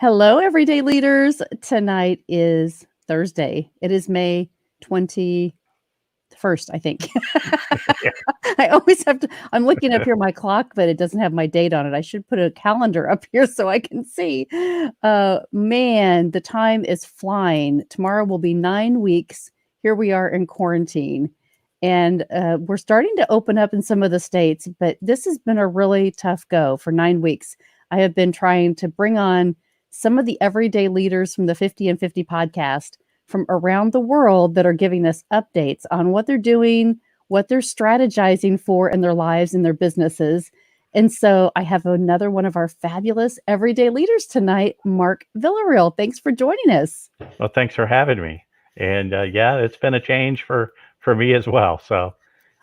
Hello, everyday leaders. Tonight is Thursday. It is May 21st, I think. Yeah. I always have to, I'm looking up here my clock, but it doesn't have my date on it. I should put a calendar up here so I can see. Man, the time is flying. Tomorrow will be 9 weeks. Here we are in quarantine. And we're starting to open up in some of the states, but this has been a really tough go for 9 weeks. I have been trying to bring on some of the everyday leaders from the 50 and 50 podcast from around the world that are giving us updates on what they're doing, what they're strategizing for in their lives and their businesses. And so I have another one of our fabulous everyday leaders tonight, Mark Villareal. Thanks for joining us. Well, thanks for having me. And yeah, it's been a change for me as well. So,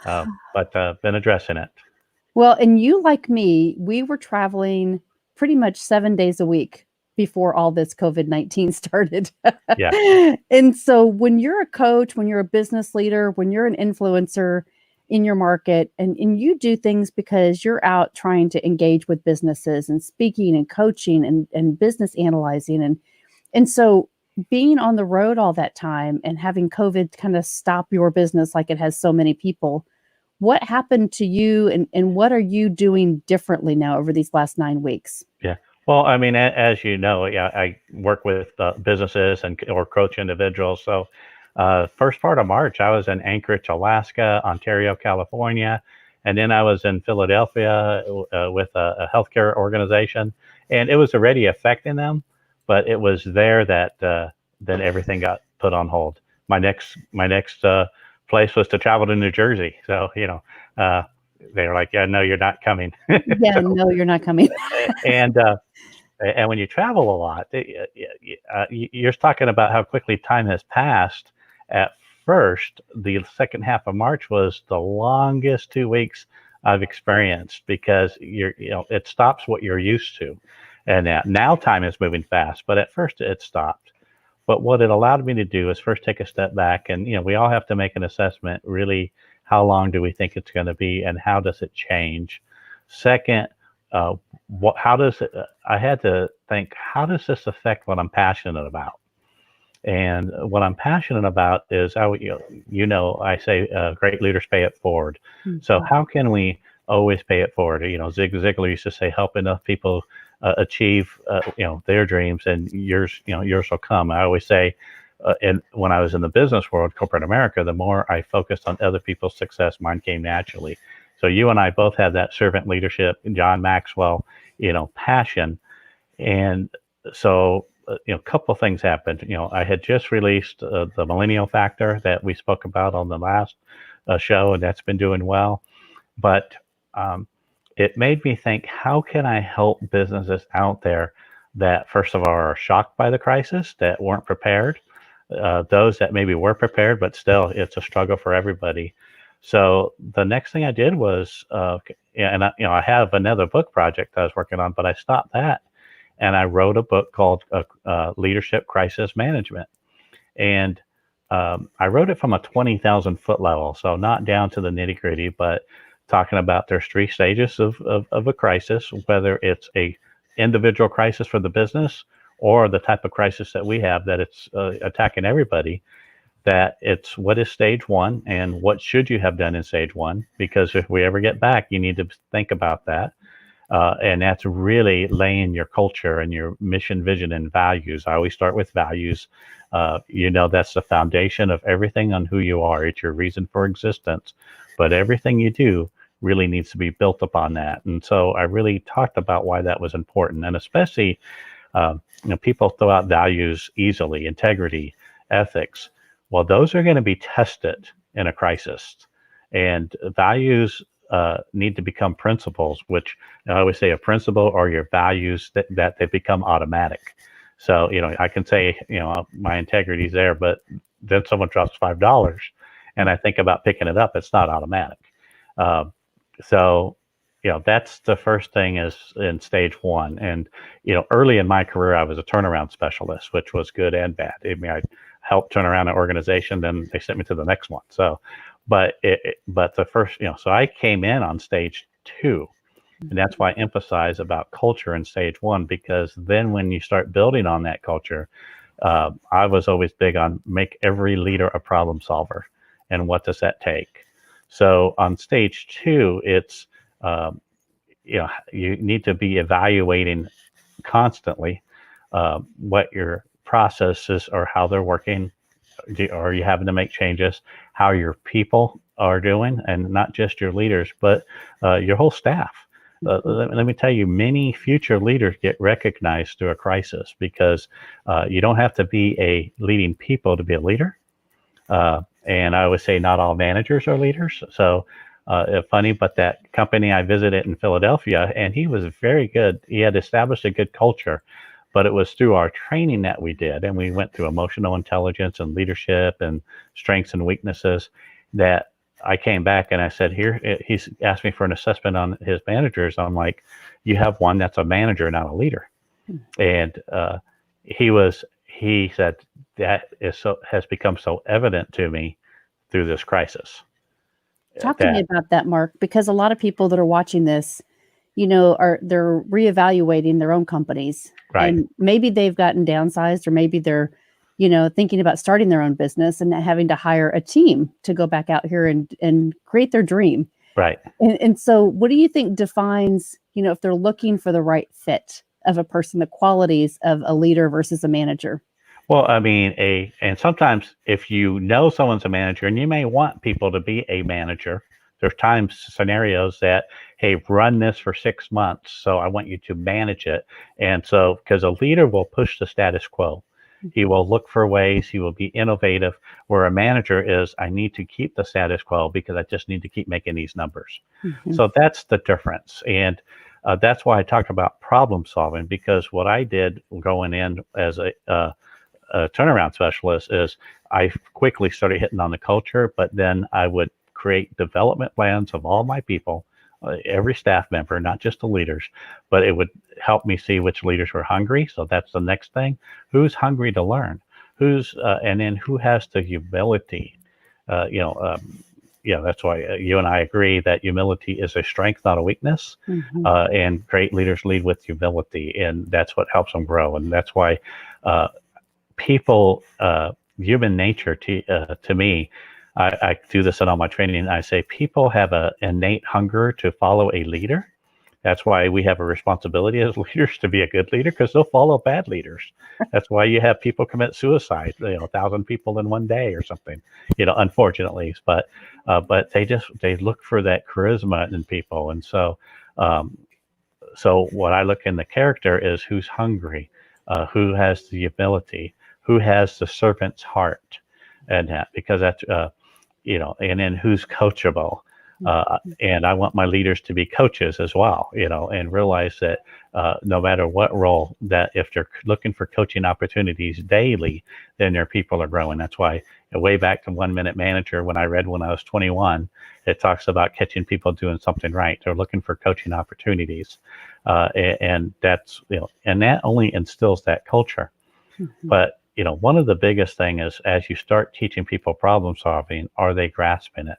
but been addressing it. Well, and you, like me, we were traveling pretty much 7 days a week before all this COVID-19 started. Yeah, And so when you're a coach, when you're a business leader, when you're an influencer in your market, and you do things because you're out trying to engage with businesses and speaking and coaching and business analyzing. And so being on the road all that time and having COVID kind of stop your business like it has so many people, what happened to you and what are you doing differently now over these last 9 weeks? yeah. Well, I mean, as you know, yeah, I work with businesses and or coach individuals. So, first part of March, I was in Anchorage, Alaska, Ontario, California, and then I was in Philadelphia with a healthcare organization, and it was already affecting them, but it was there that then everything got put on hold. My next place was to travel to New Jersey. So they were like, "Yeah, no, you're not coming." Yeah, So no, you're not coming. and and when you travel a lot, you're talking about how quickly time has passed. At first, the second half of March was the longest 2 weeks I've experienced because it stops what you're used to, and now time is moving fast. But at first, it stopped. But what it allowed me to do is first take a step back, and we all have to make an assessment. Really, how long do we think it's going to be, and how does it change? Second, what how does it? I had to think, how does this affect what I'm passionate about? And what I'm passionate about is I say great leaders pay it forward. So Mhm. how can we always pay it forward? Zig Ziglar used to say, help enough people achieve their dreams, and yours will come. I always say, and when I was in the business world, corporate America, the more I focused on other people's success, mine came naturally. So you and I both have that servant leadership, John Maxwell, passion. And so, a couple of things happened. I had just released the Millennial Factor that we spoke about on the last show, and that's been doing well. But um, it made me think, how can I help businesses out there that, first of all, are shocked by the crisis, that weren't prepared, those that maybe were prepared, but still it's a struggle for everybody. So the next thing I did was, yeah, and I have another book project I was working on, but I stopped that and I wrote a book called Leadership Crisis Management. And I wrote it from a 20,000 foot level, so not down to the nitty gritty, but talking about there's three stages of a crisis, whether it's a individual crisis for the business or the type of crisis that we have, that it's attacking everybody. That it's, what is stage one and what should you have done in stage one? Because if we ever get back, you need to think about that. And that's really laying your culture and your mission, vision, and values. I always start with values. That's the foundation of everything on who you are. It's your reason for existence. But everything you do really needs to be built upon that. And so I really talked about why that was important. And especially, people throw out values easily: integrity, ethics. Well, those are going to be tested in a crisis. And values need to become principles, which I always say, a principle or your values, that they become automatic. So, I can say, my integrity is there, but then someone drops $5 and I think about picking it up, it's not automatic. Um, so, that's the first thing is in stage one. And, early in my career, I was a turnaround specialist, which was good and bad. I mean, I helped turn around an organization, then they sent me to the next one. So, but the first, so I came in on stage two, And that's why I emphasize about culture in stage one, because then when you start building on that culture, I was always big on make every leader a problem solver. And what does that take? So on stage two, it's, um, you need to be evaluating constantly what your processes or how they're working. Are you having to make changes? How your people are doing, and not just your leaders, but your whole staff. Let me tell you, many future leaders get recognized through a crisis because you don't have to be a leading people to be a leader. And I always say not all managers are leaders. So funny, but that company I visited in Philadelphia, and he was very good. He had established a good culture, but it was through our training that we did. And we went through emotional intelligence and leadership and strengths and weaknesses that I came back and I said, here, he's asked me for an assessment on his managers. I'm like, you have one that's a manager, not a leader. And he said, that has become so evident to me through this crisis. Talk to me about that, Mark, because a lot of people that are watching this, they're reevaluating their own companies, Right. and maybe they've gotten downsized, or maybe they're, thinking about starting their own business and having to hire a team to go back out here and create their dream. Right. And so what do you think defines, if they're looking for the right fit of a person, the qualities of a leader versus a manager? Well, I mean, and sometimes if you know someone's a manager, and you may want people to be a manager, there's times, scenarios that, hey, run this for 6 months, so I want you to manage it. And so, because a leader will push the status quo, he will look for ways, he will be innovative, where a manager is, I need to keep the status quo because I just need to keep making these numbers. So that's the difference. And that's why I talked about problem solving, because what I did going in as a turnaround specialist is I quickly started hitting on the culture, but then I would create development plans of all my people, every staff member, not just the leaders, but it would help me see which leaders were hungry. So that's the next thing. Who's hungry to learn? And then who has the humility? That's why you and I agree that humility is a strength, not a weakness. And great leaders lead with humility, and that's what helps them grow. And that's why people, human nature to me, I do this in all my training. I say people have an innate hunger to follow a leader. That's why we have a responsibility as leaders to be a good leader, because they'll follow bad leaders. That's why you have people commit suicide, 1,000 people in one day or something, unfortunately. But they look for that charisma in people. And so what I look in the character is who's hungry, who has the ability, who has the servant's heart, and that, because that's and then who's coachable. And I want my leaders to be coaches as well, and realize that no matter what role, that if they're looking for coaching opportunities daily, then their people are growing. That's why way back to 1 Minute Manager, when I read when I was 21, it talks about catching people doing something right. They're looking for coaching opportunities. And that's, and that only instills that culture. But, one of the biggest thing is, as you start teaching people problem solving, are they grasping it?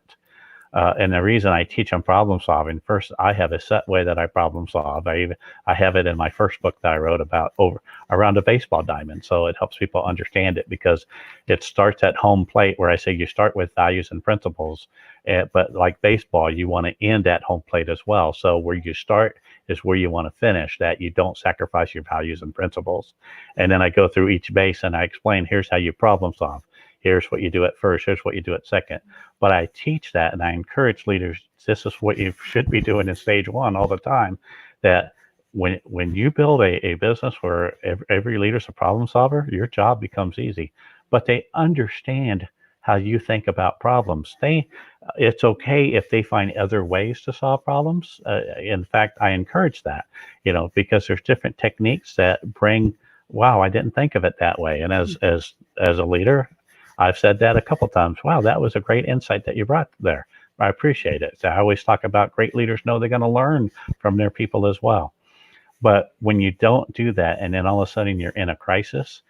And the reason I teach them problem solving, first, I have a set way that I problem solve. I have it in my first book that I wrote about around a baseball diamond. So it helps people understand it, because it starts at home plate, where I say you start with values and principles, but like baseball, you want to end at home plate as well. So where you start is where you want to finish, that you don't sacrifice your values and principles. And then I go through each base and I explain, here's how you problem solve. Here's what you do at first. Here's what you do at second. But I teach that, and I encourage leaders, this is what you should be doing in stage one all the time, that when you build a business where every leader's a problem solver, your job becomes easy. But they understand how you think about problems. It's okay if they find other ways to solve problems. In fact, I encourage that, because there's different techniques that bring, wow, I didn't think of it that way. And as a leader, I've said that a couple of times. Wow, that was a great insight that you brought there. I appreciate it. So I always talk about great leaders know they're going to learn from their people as well. But when you don't do that, and then all of a sudden you're in a crisis,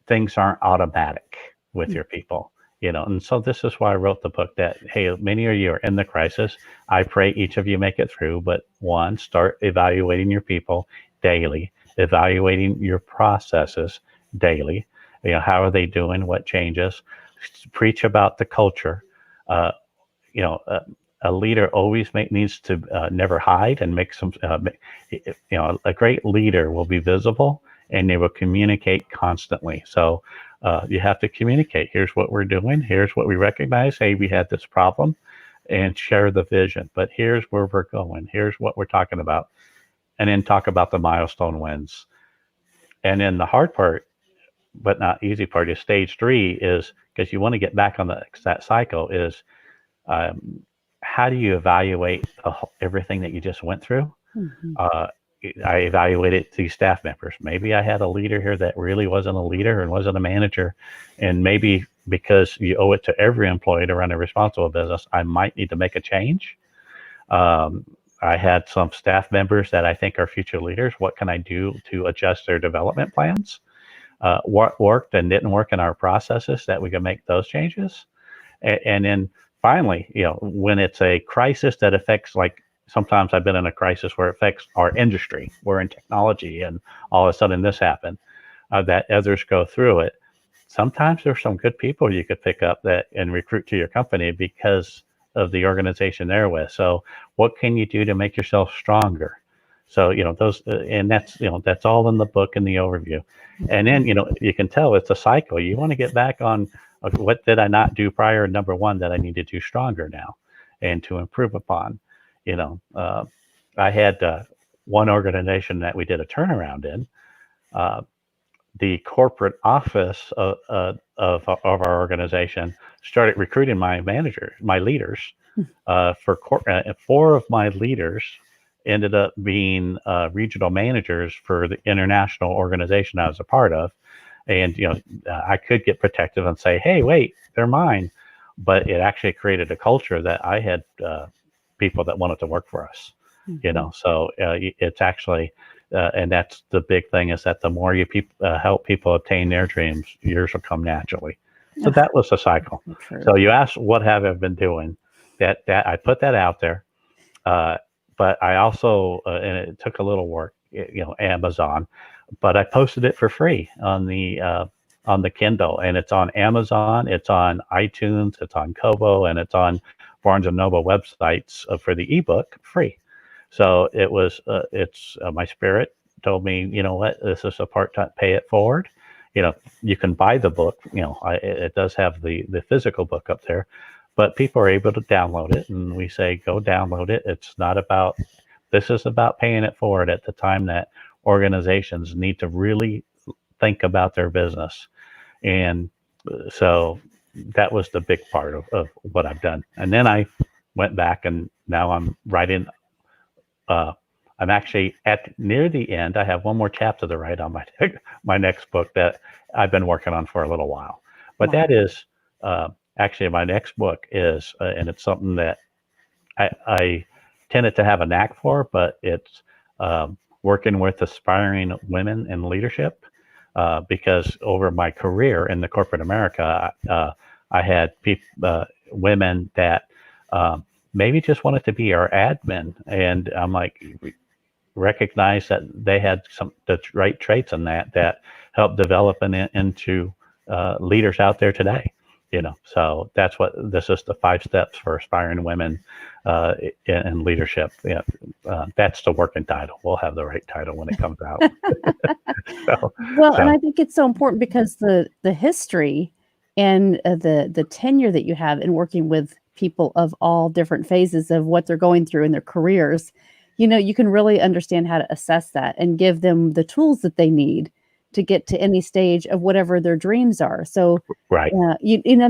things aren't automatic with your people. And so this is why I wrote the book that, hey, many of you are in the crisis. I pray each of you make it through, but one, start evaluating your people daily, evaluating your processes daily. How are they doing? What changes? Preach about the culture. Uh, you know, uh, a leader always needs to never hide and make some. A great leader will be visible and they will communicate constantly. So you have to communicate. Here's what we're doing. Here's what we recognize. Hey, we had this problem, and share the vision. But here's where we're going. Here's what we're talking about, and then talk about the milestone wins. And then the hard part, but not easy part, is stage three. Is because you want to get back on that cycle. Is um, how do you evaluate everything that you just went through? Mhm. Uh, I evaluated these staff members. Maybe I had a leader here that really wasn't a leader and wasn't a manager. And maybe because you owe it to every employee to run a responsible business, I might need to make a change. Um, I had some staff members that I think are future leaders. What can I do to adjust their development plans? What worked and didn't work in our processes that we can make those changes? And then finally, when it's a crisis that affects, like sometimes I've been in a crisis where it affects our industry, we're in technology, and all of a sudden this happened, that others go through it. Sometimes there's some good people you could pick up that and recruit to your company because of the organization they're with. So what can you do to make yourself stronger? So, those, and that's all in the book in the overview. And then, you can tell it's a cycle. You want to get back on, what did I not do prior? Number one, that I need to do stronger now and to improve upon. You know, uh, I had one organization that we did a turnaround in. Uh, the corporate office of our organization started recruiting my managers, my leaders. Four of my leaders ended up being regional managers for the international organization I was a part of. And I could get protective and say, "Hey, wait, they're mine," but it actually created a culture that I had people that wanted to work for us. Mhm. So it's actually, and that's the big thing, is that the more you help people obtain their dreams, yours will come naturally. So Ah, that was the cycle. so true. So you asked, what have I been doing? That I put that out there, uh, but I also, and it took a little work, Amazon, but I posted it for free on the Kindle, and it's on Amazon, it's on iTunes, it's on Kobo, and it's on Barnes and Noble websites for the ebook free. So it's my spirit told me, what, this is a part time, pay it forward. You can buy the book. It does have the physical book up there, but people are able to download it, and we say go download it. It's not about, this is about paying it forward at the time that organizations need to really think about their business. And so that was the big part of what I've done. And then I went back, and now I'm writing. Uh, I'm actually at near the end. I have one more chapter to write on my next book that I've been working on for a little while. But Wow. that is actually my next book is, and it's something that I tended to have a knack for, but it's working with aspiring women in leadership. Because over my career in the corporate America, I had women that maybe just wanted to be our admin, and I'm like, recognize that they had some the right traits in that helped develop into leaders out there today. So that's what this is, the 5 steps for aspiring women in leadership. That's the working title. We'll have the right title when it comes out. so, Well, and so I think it's so important because the history and the tenure that you have in working with people of all different phases of what they're going through in their careers, you can really understand how to assess that and give them the tools that they need to get to any stage of whatever their dreams are. So, right,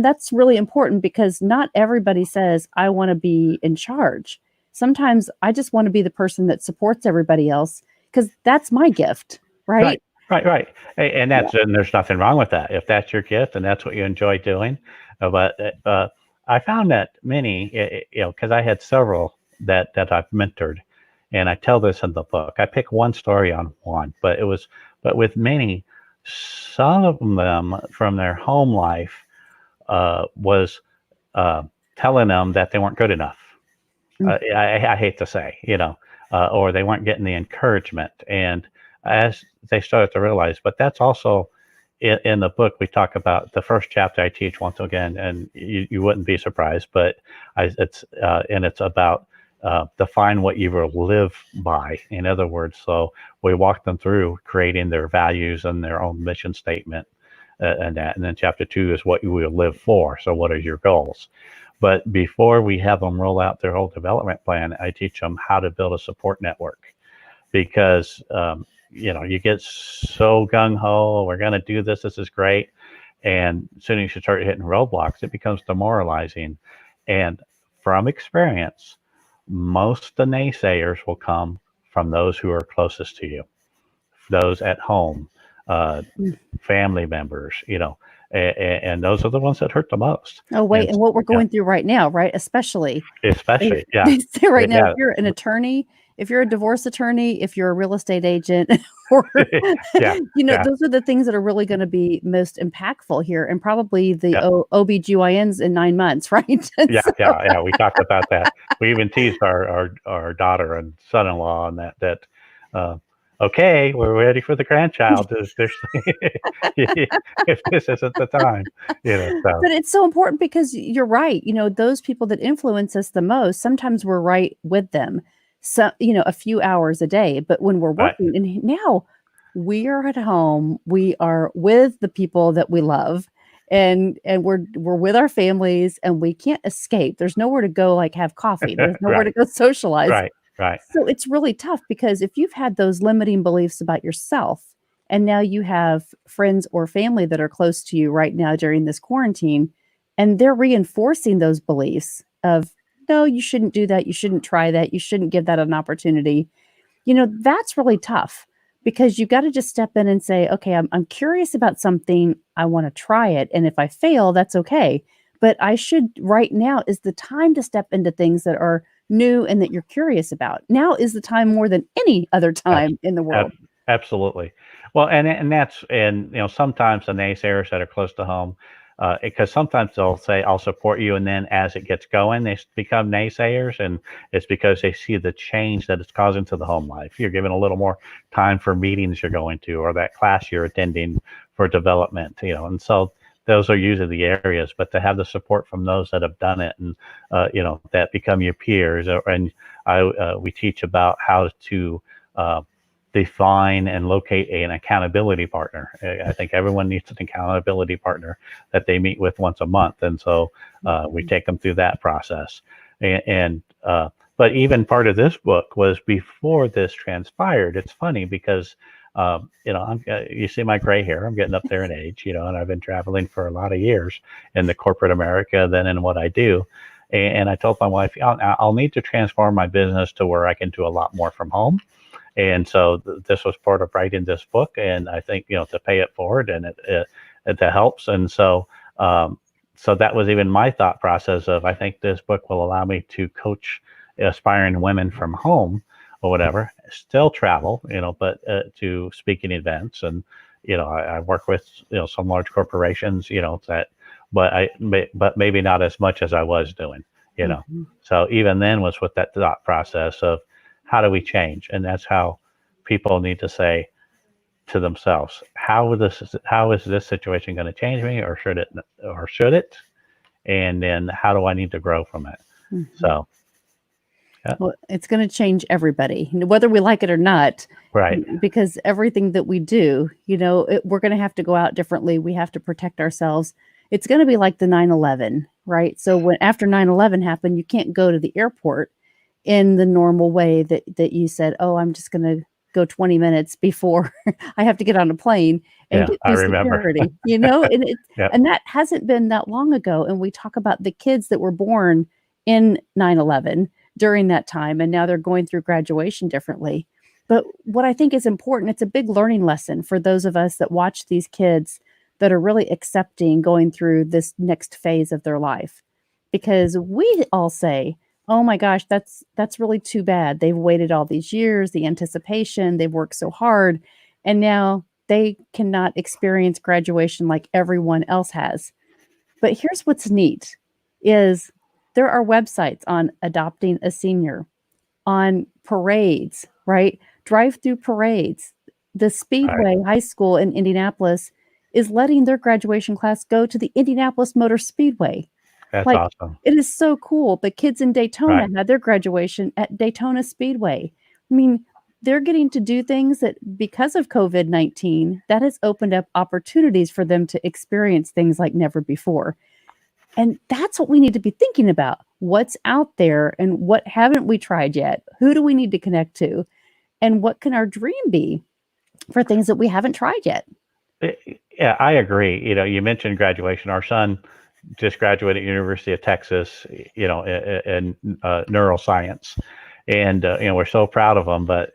that's really important because not everybody says, I want to be in charge. Sometimes I just want to be the person that supports everybody else because that's my gift, right, right? right. And Yeah. and there's nothing wrong with that if that's your gift and that's what you enjoy doing. But I found that many, because I had several that I've mentored, and I tell this in the book. I pick one story on one, but with many, some of them from their home life was uh, telling them that they weren't good enough. Mm. I hate to say, or they weren't getting the encouragement. And as they started to realize, but that's also in the book, we talk about the first chapter I teach once again, and you wouldn't be surprised, but it's about define what you will live by. In other words, so we walk them through creating their values and their own mission statement, and then chapter 2 is what you will live for. So what are your goals? But before we have them roll out their whole development plan, I teach them how to build a support network, because you get so gung ho. We're going to do this. This is great, and as soon as you start hitting roadblocks, it becomes demoralizing. And from experience, most of the naysayers will come from those who are closest to you, those at home, uh, Mm. family members, and those are the ones that hurt the most. Oh, wait, And and what we're yeah, going through right now, right? Especially especially, yeah, they say right now, if yeah, you're an attorney, if you're a divorce attorney, if you're a real estate agent, or yeah, yeah, those are the things that are really gonna be most impactful here, and probably the yeah. OBGYNs in 9 months, right? And Yeah, so yeah, yeah. We talked about that. We even teased our daughter and son-in-law on that. Uh, okay, we're ready for the grandchild. If this isn't the time, So but it's so important because you're right, those people that influence us the most, sometimes we're right with them, so a few hours a day, but when we're right, working and now we are at home, we are with the people that we love, and we're with our families, and we can't escape. There's nowhere to go, like, have coffee. There's nowhere to right, go socialize. right, right, So it's really tough because if you've had those limiting beliefs about yourself, and now you have friends or family that are close to you right now during this quarantine, and they're reinforcing those beliefs of, no, you shouldn't do that. You shouldn't try that. You shouldn't give that an opportunity. That's really tough because you got to just step in and say, okay, I'm curious about something. I want to try it. And if I fail, that's okay. But I should, right now is the time to step into things that are new and that you're curious about. Now is the time more than any other abs- time in the world. ab- absolutely. Well, and sometimes the naysayers that are close to home, because sometimes they'll say I'll support you, and then as it gets going, they become naysayers, and it's because they see the change that it's causing to the home life. You're given a little more time for meetings you're going to, or that class you're attending for development, and so those are usually the areas. But to have the support from those that have done it, and that become your peers, and we teach about how to uh, define and locate an accountability partner. I think everyone needs an accountability partner that they meet with once a month, and so we Mhm. take them through that process. And but even part of this book was before this transpired. It's funny because you see my gray hair. I'm getting up there in age, and I've been traveling for a lot of years in the corporate America, then in what I do. And I told my wife, I'll need to transform my business to where I can do a lot more from home. And so this was part of writing this book, and I think to pay it forward, and it that helps. And so that was even my thought process of, I think this book will allow me to coach aspiring women from home or whatever, still travel, but to speaking events. And I work with some large corporations, but maybe not as much as I was doing, you know. Mhm. So even then was with that thought process of, how do we change? And that's how people need to say to themselves, how is this situation going to change me, or should it? And then how do I need to grow from it? Mhm. So yeah, Well, it's gonna change everybody, whether we like it or not, right, because everything that we do, we're gonna have to go out differently. We have to protect ourselves. It's gonna be like the 9/11, right? So when after 9/11 happened, you can't go to the airport in the normal way that you said, "Oh, I'm just gonna go 20 minutes before I have to get on a plane and yeah, get I through remember. security," Yeah, and that hasn't been that long ago, and we talk about the kids that were born in 9/11 during that time, and now they're going through graduation differently. But what I think is important, it's a big learning lesson for those of us that watch these kids that are really accepting going through this next phase of their life. Because we all say, "Oh my gosh, that's really too bad. They've waited all these years, the anticipation, they've worked so hard, and now they cannot experience graduation like everyone else has." But here's what's neat is there are websites on adopting a senior, on parades, right? Drive-through parades. The Right. Speedway High School in Indianapolis is letting their graduation class go to the Indianapolis Motor Speedway. That's Like, awesome. it is so cool. The kids in Daytona Right. had their graduation at Daytona Speedway. I mean, they're getting to do things that because of COVID-19, that has opened up opportunities for them to experience things like never before. And that's what we need to be thinking about. What's out there and what haven't we tried yet? Who do we need to connect to? And what can our dream be for things that we haven't tried yet? Yeah, I agree. You mentioned graduation. Our son just graduated at University of Texas, in neuroscience, and we're so proud of them. But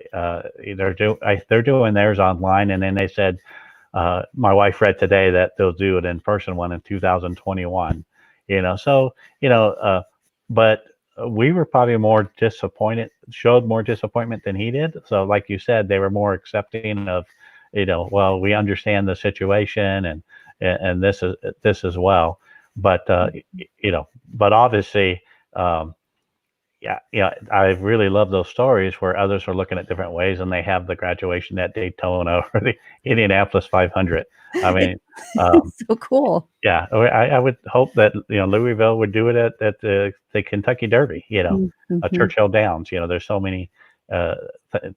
they're doing theirs online, and then they said my wife read today that they'll do it in person one in 2021. So but we were probably more disappointed, showed more disappointment than he did. So, like you said, they were more accepting of, well, we understand the situation, and this as well. But but obviously, um, yeah, I really love those stories where others are looking at different ways, and they have the graduation at Daytona or the Indianapolis 500. I mean, um, It's so cool. yeah, I would hope that Louisville would do it at the Kentucky Derby. Mhm. Churchill Downs. There's so many uh,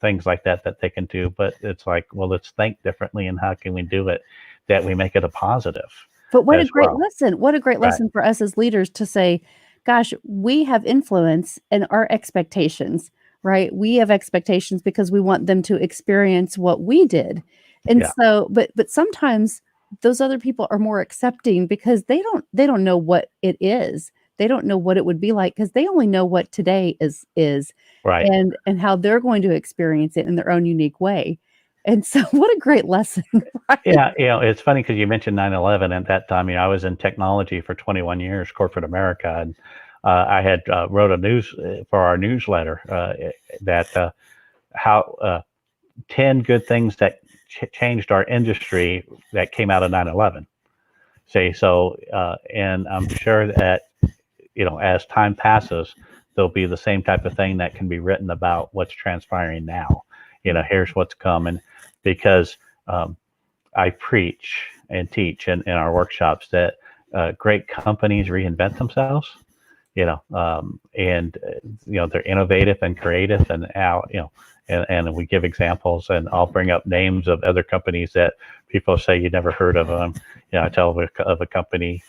things like that they can do, but it's like, well, let's think differently, and how can we do it that we make it a positive But what a as great well. lesson. What a great Right. lesson for us as leaders to say, gosh, we have influence in our expectations, right? We have expectations because we want them to experience what we did. And Yeah. so, but sometimes those other people are more accepting because they don't know what it is. They don't know what it would be like because they only know what today is Right. and how they're going to experience it in their own unique way. And so what a great lesson, right? Yeah, it's funny because you mentioned 9/11. At that time, I was in technology for 21 years, corporate America, and I had wrote a news for our newsletter that how 10 good things that changed our industry that came out of 9/11. See, so and I'm sure that as time passes, there'll be the same type of thing that can be written about what's transpiring now. Here's what's coming, because I preach and teach in our workshops that great companies reinvent themselves, and they're innovative and creative, and how and we give examples, and I'll bring up names of other companies that people say you never heard of them. I tell of a company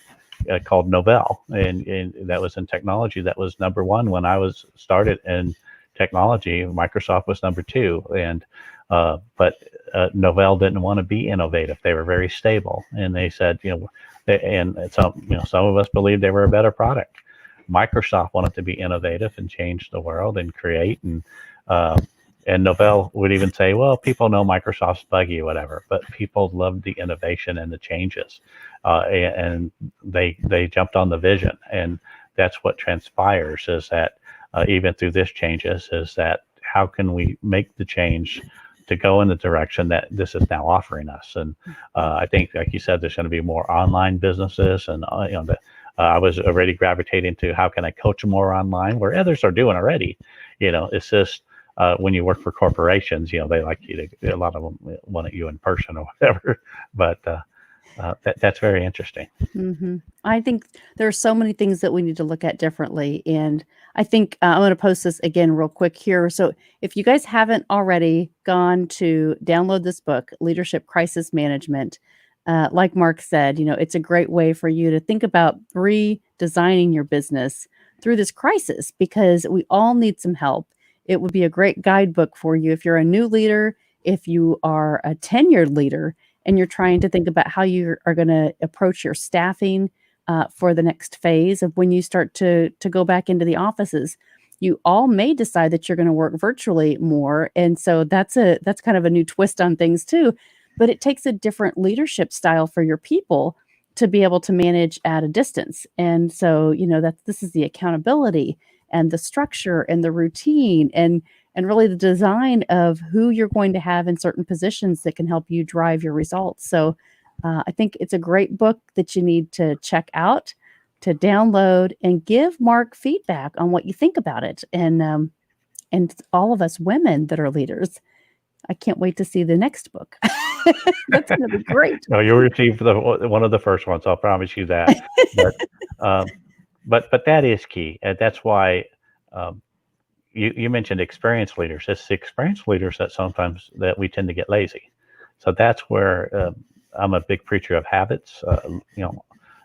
called Novell, and that was in technology, that was number one when I was started in technology. Microsoft was number two, and but Novell didn't want to be innovative. They were very stable, and they said, and some of us believed they were a better product. Microsoft wanted to be innovative and change the world and create, uh, and Novell would even say, well, people know Microsoft's buggy or whatever, but people loved the innovation and the changes, and they jumped on the vision, and that's what transpires is that even through this changes is that how can we make the change to go in the direction that this is now offering us. And I think, like you said, there's going to be more online businesses, and I was already gravitating to how can I coach more online, where others are doing already. It's just when you work for corporations, they like you to, a lot of them want you in person or whatever. But that's very interesting. I think there are so many things that we need to look at differently, and I think, I'm gonna post this again real quick here. So, if you guys haven't already gone to download this book, Leadership Crisis Management, like Mark said, it's a great way for you to think about redesigning your business through this crisis because we all need some help. It would be a great guidebook for you if you're a new leader, if you are a tenured leader, and you're trying to think about how you are going to approach your staffing for the next phase of when you start to go back into the offices. You all may decide that you're going to work virtually more, and so that's kind of a new twist on things too. But it takes a different leadership style for your people to be able to manage at a distance. And so, that this is the accountability and the structure and the routine and really the design of who you're going to have in certain positions that can help you drive your results. So I think it's a great book that you need to check out, to download, and give Mark feedback on what you think about it. And all of us women that are leaders, I can't wait to see the next book. That's going to be great. No, you'll receive one of the first ones. I'll promise you that. But um, but that is key, and that's why um, you mentioned experienced leaders. It's the experienced leaders that sometimes that we tend to get lazy. So that's where I'm a big preacher of habits.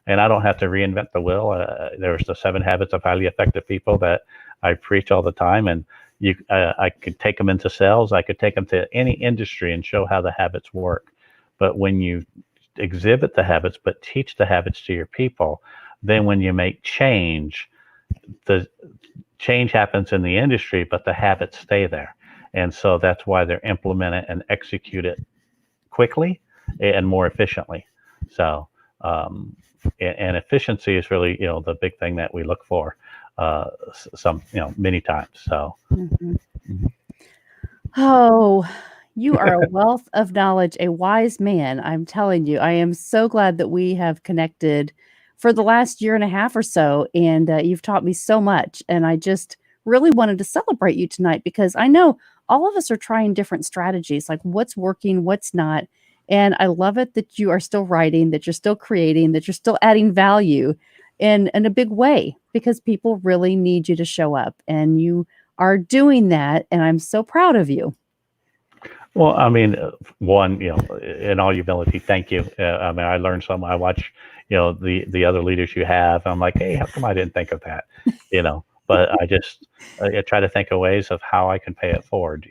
And I don't have to reinvent the wheel. There's the 7 habits of highly effective people that I preach all the time, and I could take them into sales. I could take them to any industry and show how the habits work. But when you exhibit the habits, but teach the habits to your people, then when you make change, the change happens in the industry, but the habits stay there. And so that's why they're implemented and executed quickly and more efficiently. So, and efficiency is really, the big thing that we look for many times. So, Mhm. Oh, you are a wealth of knowledge, a wise man. I'm telling you, I am so glad that we have connected for the last year and a half or so. And you've taught me so much. And I just really wanted to celebrate you tonight because I know all of us are trying different strategies, like what's working, what's not. And I love it that you are still writing, that you're still creating, that you're still adding value in a big way because people really need you to show up. And you are doing that, and I'm so proud of you. well, I mean, one, in all humility, thank you. I mean, I learned some. I watch, the other leaders you have. I'm like, hey, how come I didn't think of that? But I try to think of ways of how I can pay it forward.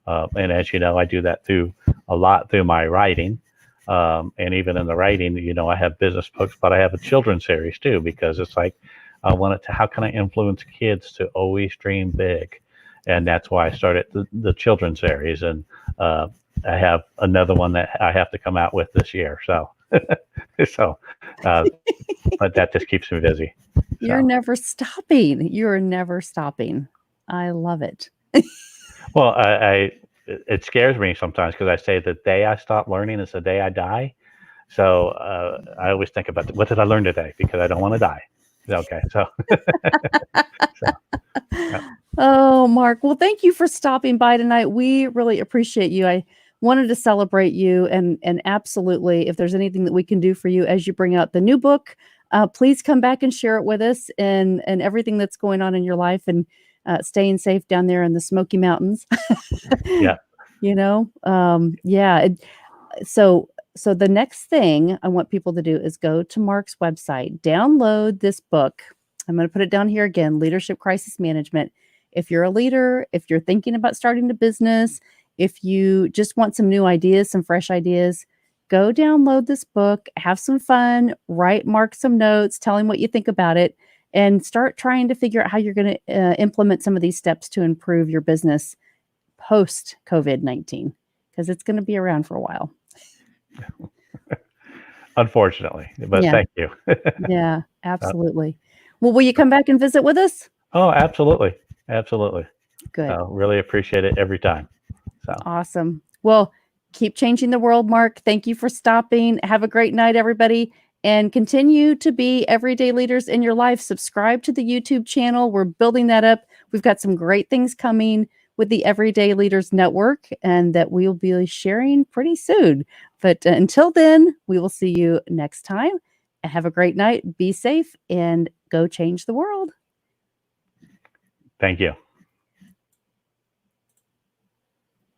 And as you know, I do that through a lot through my writing. And even in the writing, I have business books, but I have a children's series too, because it's like, I wanted to, how can I influence kids to always dream big? And that's why I started the children's series. And I have another one that I have to come out with this year. So, so, uh, but that just keeps me busy. You're So, never stopping. You're never stopping. I love it. well, it scares me sometimes because I say the day I stop learning is the day I die. So I always think about what did I learn today because I don't want to die. Okay, so so yeah. Oh, Mark. Well, thank you for stopping by tonight. We really appreciate you. I wanted to celebrate you and absolutely if there's anything that we can do for you as you bring out the new book, please come back and share it with us and everything that's going on in your life and staying safe down there in the Smoky Mountains. Yeah. Yeah. So the next thing I want people to do is go to Mark's website, download this book. I'm going to put it down here again, Leadership Crisis Management. If you're a leader, if you're thinking about starting a business, if you just want some new ideas, some fresh ideas, go download this book, have some fun, write Mark some notes, tell him what you think about it, and start trying to figure out how you're going to implement some of these steps to improve your business post COVID-19 because it's going to be around for a while. Unfortunately, but Yeah. thank you. Yeah, absolutely. Well, will you come back and visit with us? Oh, absolutely, absolutely. Good. Really appreciate it every time. So Awesome. Well, keep changing the world, Mark. Thank you for stopping. Have a great night, everybody. And continue to be everyday leaders in your life. Subscribe to the YouTube channel. We're building that up. We've got some great things coming with the Everyday Leaders Network and that we'll be sharing pretty soon. But until then, we will see you next time. Have a great night. Be safe and go change the world. thank you.